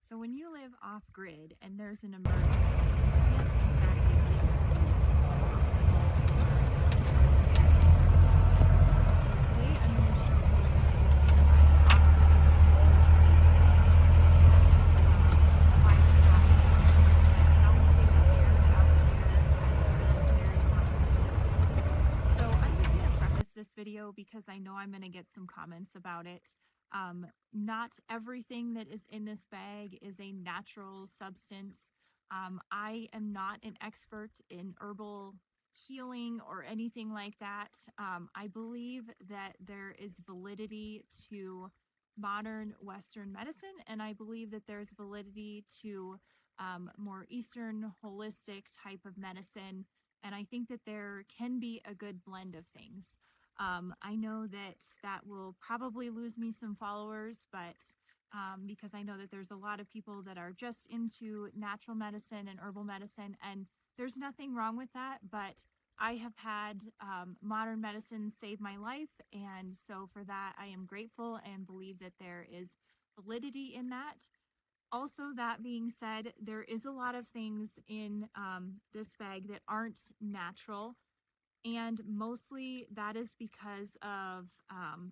So when you live off grid and there's an emergency, you can't exactly get to the hospital or so today I'm going to show you using my off-grid solar state and why we have it and how we stay prepared out here as it's been very hot. So I'm just going to preface this video because I know I'm going to get some comments about it. Not everything that is in this bag is a natural substance. I am not an expert in herbal healing or anything like that. I believe that there is validity to modern Western medicine, and I believe that there's validity to more Eastern holistic type of medicine, and I think that there can be a good blend of things. I know that will probably lose me some followers, but because I know that there's a lot of people that are just into natural medicine and herbal medicine, and there's nothing wrong with that, but I have had modern medicine save my life, and so for that I am grateful and believe that there is validity in that. Also, that being said, there is a lot of things in this bag that aren't natural. And mostly that is because of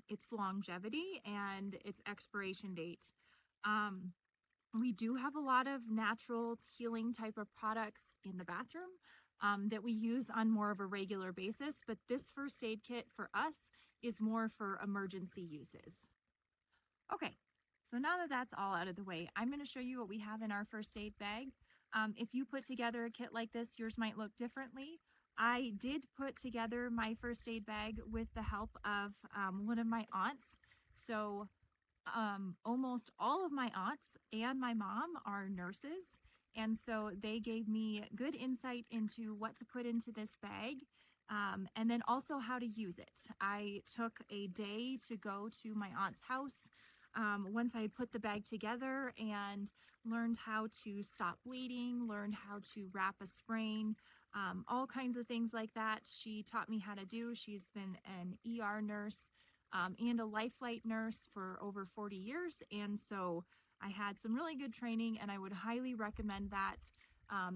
its longevity and its expiration date. We do have a lot of natural healing type of products in the bathroom that we use on more of a regular basis, but this first aid kit for us is more for emergency uses. Okay, so now that that's all out of the way, I'm going to show you what we have in our first aid bag. If you put together a kit like this, yours might look differently. I did put together my first aid bag with the help of one of my aunts. So almost all of my aunts and my mom are nurses. And so they gave me good insight into what to put into this bag and then also how to use it. I took a day to go to my aunt's house once I put the bag together and learned how to stop bleeding, learned how to wrap a sprain, all kinds of things like that. She taught me how to do. She's been an ER nurse and a Life Flight nurse for over 40 years. And so I had some really good training, and I would highly recommend that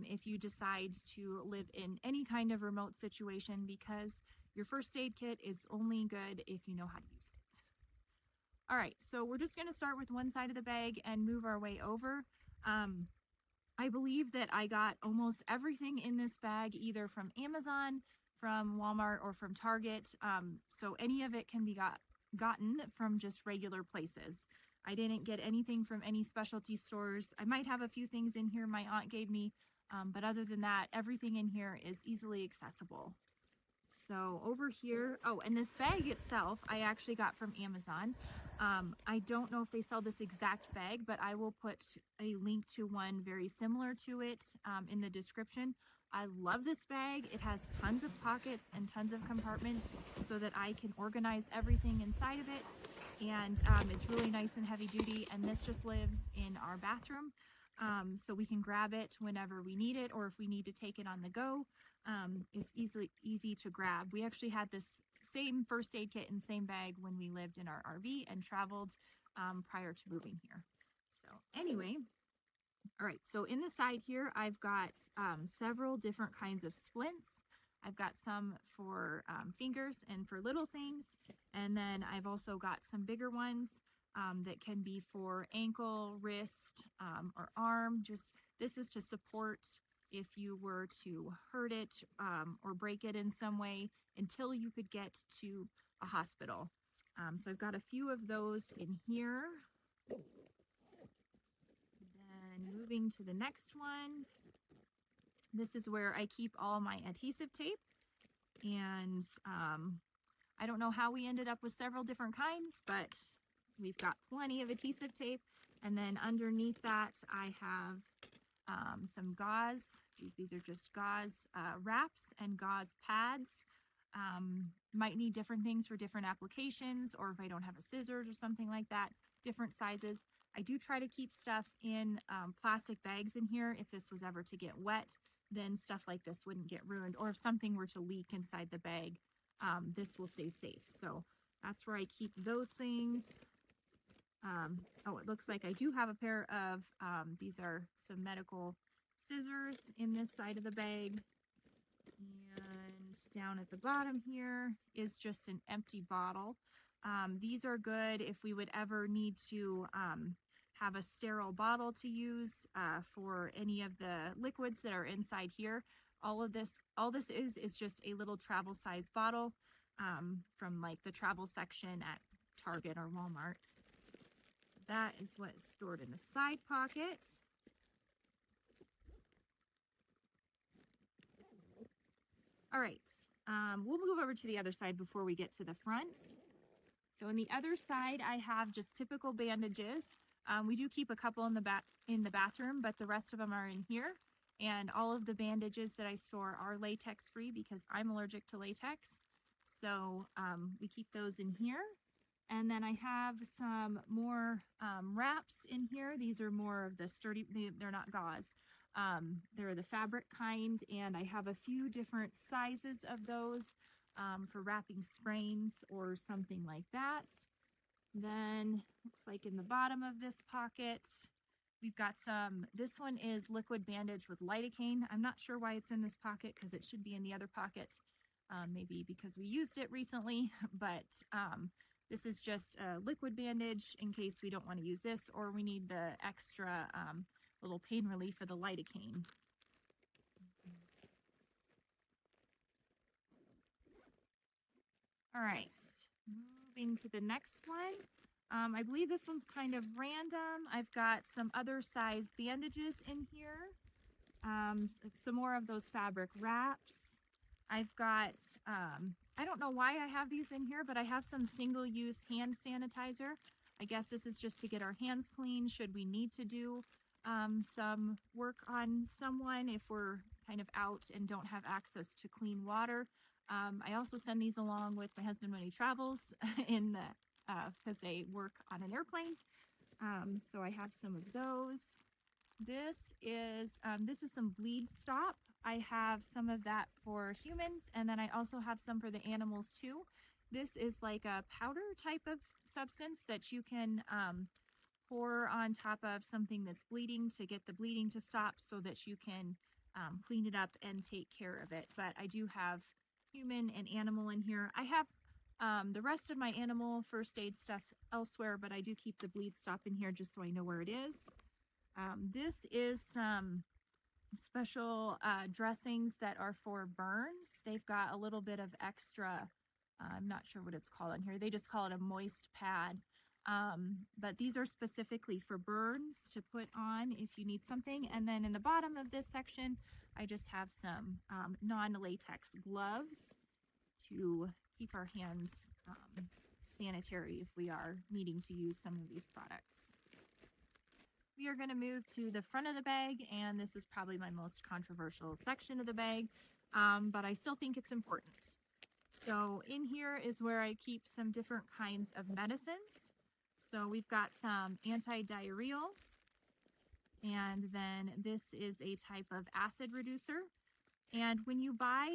if you decide to live in any kind of remote situation, because your first aid kit is only good if you know how to use it. All right, so we're just going to start with one side of the bag and move our way over. I believe that I got almost everything in this bag either from Amazon, from Walmart, or from Target. So any of it can be gotten from just regular places. I didn't get anything from any specialty stores. I might have a few things in here my aunt gave me, but other than that, everything in here is easily accessible. So over here, oh, and this bag itself, I actually got from Amazon. I don't know if they sell this exact bag, but I will put a link to one very similar to it in the description. I love this bag. It has tons of pockets and tons of compartments so that I can organize everything inside of it. And it's really nice and heavy duty, and this just lives in our bathroom. So we can grab it whenever we need it, or if we need to take it on the go. It's easy to grab. We actually had this same first aid kit and same bag when we lived in our RV and traveled prior to moving here. So anyway, all right, so in the side here, I've got several different kinds of splints. I've got some for fingers and for little things, and then I've also got some bigger ones that can be for ankle, wrist, or arm. This is to support if you were to hurt it or break it in some way until you could get to a hospital. So I've got a few of those in here. Then moving to the next one. This is where I keep all my adhesive tape. And I don't know how we ended up with several different kinds, but we've got plenty of adhesive tape. And then underneath that, I have some gauze. These are just gauze wraps and gauze pads. Might need different things for different applications, or if I don't have a scissors or something like that, different sizes. I do try to keep stuff in plastic bags in here. If this was ever to get wet, then stuff like this wouldn't get ruined, or if something were to leak inside the bag, this will stay safe. So that's where I keep those things. Oh, it looks like I do have a pair of, these are some medical scissors in this side of the bag. And down at the bottom here is just an empty bottle. These are good if we would ever need to have a sterile bottle to use for any of the liquids that are inside here. All this is just a little travel size bottle from like the travel section at Target or Walmart. That is what's stored in the side pocket. All right, we'll move over to the other side before we get to the front. So on the other side, I have just typical bandages. We do keep a couple in the bathroom, but the rest of them are in here. And all of the bandages that I store are latex free because I'm allergic to latex. So we keep those in here. And then I have some more wraps in here. These are more of the sturdy, they're not gauze. They're the fabric kind, and I have a few different sizes of those for wrapping sprains or something like that. Then looks like in the bottom of this pocket, we've got some, this one is liquid bandage with lidocaine. I'm not sure why it's in this pocket because it should be in the other pocket, maybe because we used it recently, but this is just a liquid bandage in case we don't want to use this or we need the extra little pain relief for the lidocaine. All right, moving to the next one. I believe this one's kind of random. I've got some other size bandages in here. Some more of those fabric wraps. I've got, I don't know why I have these in here, but I have some single-use hand sanitizer. I guess this is just to get our hands clean should we need to do some work on someone if we're kind of out and don't have access to clean water. I also send these along with my husband when he travels in the because they work on an airplane. So I have some of those. This is some bleed stop. I have some of that for humans, and then I also have some for the animals too. This is like a powder type of substance that you can pour on top of something that's bleeding to get the bleeding to stop so that you can clean it up and take care of it. But I do have human and animal in here. I have the rest of my animal first aid stuff elsewhere, but I do keep the bleed stop in here just so I know where it is. This is some special dressings that are for burns. They've got a little bit of extra, I'm not sure what it's called on here. They just call it a moist pad. But these are specifically for burns to put on if you need something. And then in the bottom of this section, I just have some non-latex gloves to keep our hands sanitary if we are needing to use some of these products. We are going to move to the front of the bag, and this is probably my most controversial section of the bag, but I still think it's important. So in here is where I keep some different kinds of medicines. So we've got some anti-diarrheal, and then this is a type of acid reducer. And when you buy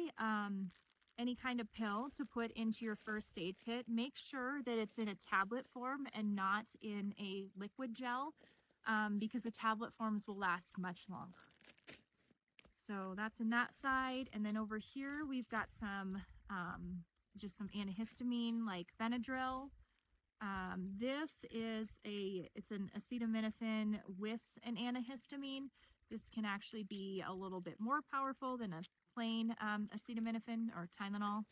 any kind of pill to put into your first aid kit, make sure that it's in a tablet form and not in a liquid gel, because the tablet forms will last much longer. So that's in that side. And then over here, we've got some, just some antihistamine like Benadryl. This is it's an acetaminophen with an antihistamine. This can actually be a little bit more powerful than a plain acetaminophen or Tylenol.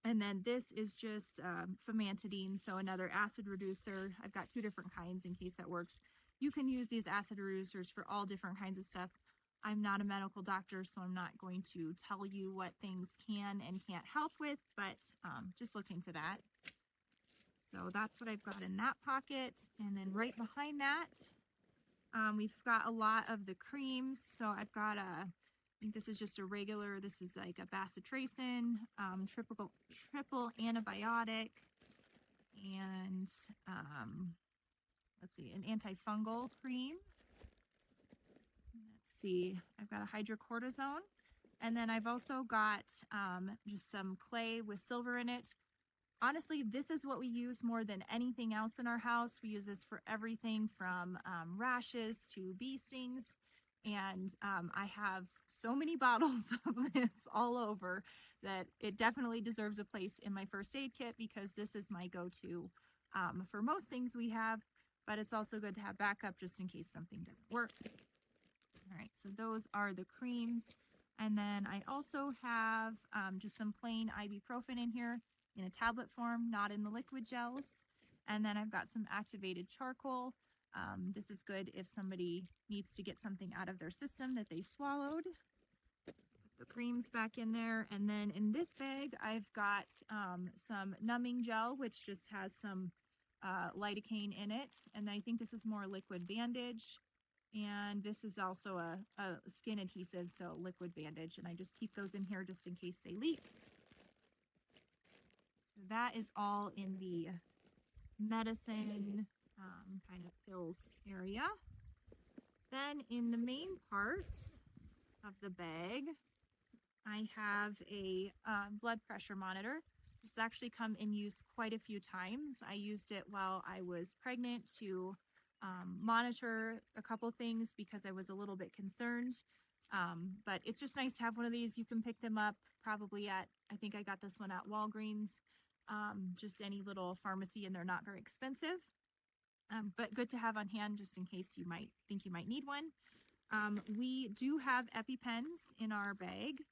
And then this is just famotidine, so another acid reducer. I've got two different kinds in case that works. You can use these acid reducers for all different kinds of stuff. I'm not a medical doctor, so I'm not going to tell you what things can and can't help with, but just look into that. So that's what I've got in that pocket. And then right behind that, we've got a lot of the creams. So I've got I think this is just a regular, this is like a bacitracin, triple antibiotic, and let's see, an antifungal cream. Let's see, I've got a hydrocortisone, and then I've also got just some clay with silver in it. honestly, this is what we use more than anything else in our house. We use this for everything from rashes to bee stings. And I have so many bottles of this all over that it definitely deserves a place in my first aid kit, because this is my go-to for most things we have, but it's also good to have backup just in case something doesn't work. All right, so those are the creams. And then I also have just some plain ibuprofen in here in a tablet form, not in the liquid gels. And then I've got some activated charcoal. This is good if somebody needs to get something out of their system that they swallowed. Put the creams back in there. And then in this bag, I've got some numbing gel, which just has some lidocaine in it. And I think this is more liquid bandage. And this is also a skin adhesive, so liquid bandage. And I just keep those in here just in case they leak. So that is all in the medicine kind of pills area. Then in the main part of the bag, I have a blood pressure monitor. This has actually come in use quite a few times. I used it while I was pregnant to monitor a couple things because I was a little bit concerned. But it's just nice to have one of these. You can pick them up probably at, I think I got this one at Walgreens, just any little pharmacy, and they're not very expensive. But good to have on hand just in case you might think you might need one. We do have EpiPens in our bag,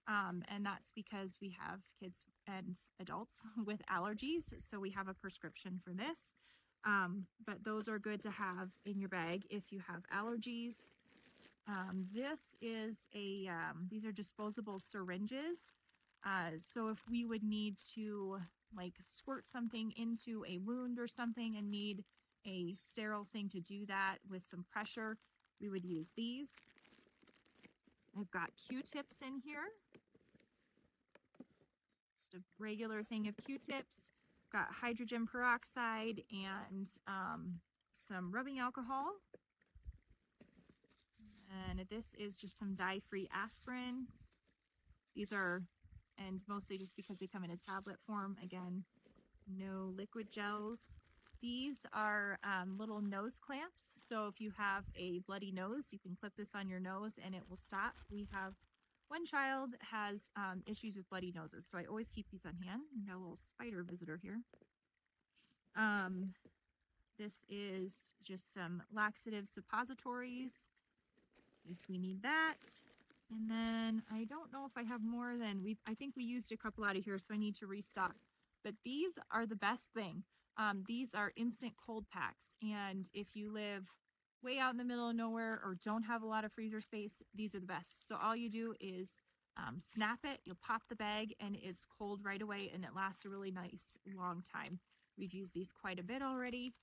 and that's because we have kids and adults with allergies, so we have a prescription for this. But those are good to have in your bag if you have allergies. This is these are disposable syringes. So if we would need to like squirt something into a wound or something and need a sterile thing to do that with some pressure, we would use these. I've got Q-tips in here. Just a regular thing of Q-tips. Got hydrogen peroxide and some rubbing alcohol. And this is just some dye-free aspirin. These are, and mostly just because they come in a tablet form, again, no liquid gels. These are little nose clamps. So if you have a bloody nose, you can clip this on your nose and it will stop. We have one child has issues with bloody noses, so I always keep these on hand. We got a little spider visitor here. This is just some laxative suppositories. Yes, we need that. And then I don't know if I have more than I think we used a couple out of here, so I need to restock. But these are the best thing. These are instant cold packs. And if you live way out in the middle of nowhere or don't have a lot of freezer space, these are the best. So all you do is snap it, you'll pop the bag, and it's cold right away, and it lasts a really nice long time. We've used these quite a bit already.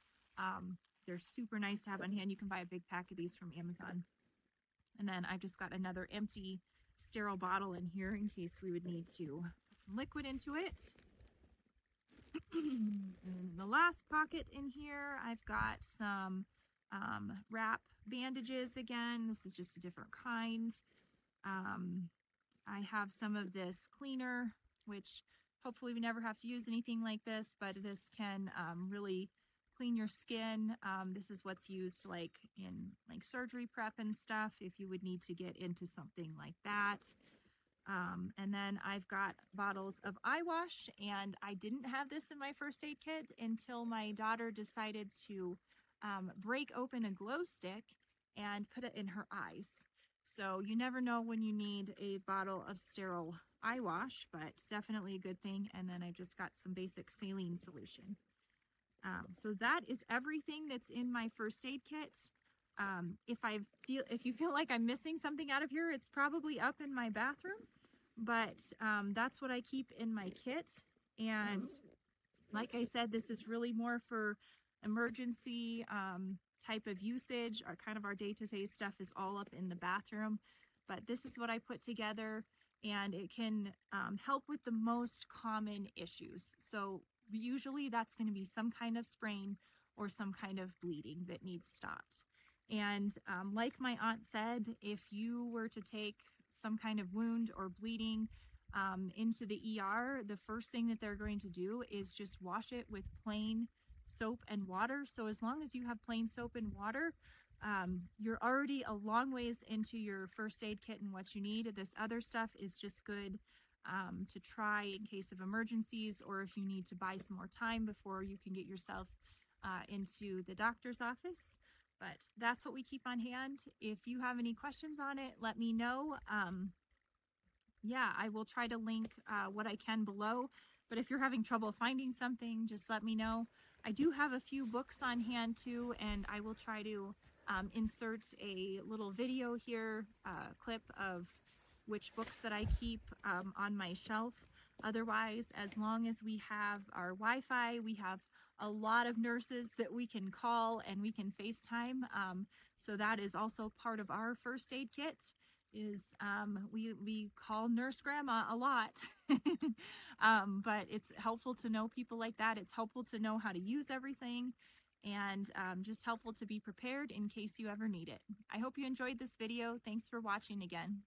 They're super nice to have on hand. You can buy a big pack of these from Amazon. And then I've just got another empty sterile bottle in here in case we would need to put some liquid into it. And the last pocket in here, I've got some wrap bandages again. This is just a different kind. I have some of this cleaner, which hopefully we never have to use anything like this, but this can really clean your skin. This is what's used like in like surgery prep and stuff if you would need to get into something like that. And then I've got bottles of eye wash, and I didn't have this in my first aid kit until my daughter decided to break open a glow stick and put it in her eyes. So you never know when you need a bottle of sterile eye wash, but definitely a good thing. And then I just got some basic saline solution. So that is everything that's in my first aid kit. If you feel like I'm missing something out of here, it's probably up in my bathroom, but that's what I keep in my kit. And like I said, this is really more for emergency type of usage. Our day-to-day stuff is all up in the bathroom, but this is what I put together, and it can help with the most common issues. So usually that's going to be some kind of sprain or some kind of bleeding that needs stopped. And like my aunt said, if you were to take some kind of wound or bleeding into the ER, the first thing that they're going to do is just wash it with plain soap and water. So as long as you have plain soap and water, you're already a long ways into your first aid kit and what you need. This other stuff is just good to try in case of emergencies, or if you need to buy some more time before you can get yourself into the doctor's office. But that's what we keep on hand. If you have any questions on it, let me know. Yeah, I will try to link what I can below. But if you're having trouble finding something, just let me know. I do have a few books on hand too, and I will try to insert a little video here, clip of which books that I keep on my shelf. Otherwise, as long as we have our Wi-Fi, we have a lot of nurses that we can call and we can FaceTime. So that is also part of our first aid kit. Is we call Nurse Grandma a lot. But it's helpful to know people like that. It's helpful to know how to use everything, and just helpful to be prepared in case you ever need it. I hope you enjoyed this video. Thanks for watching again.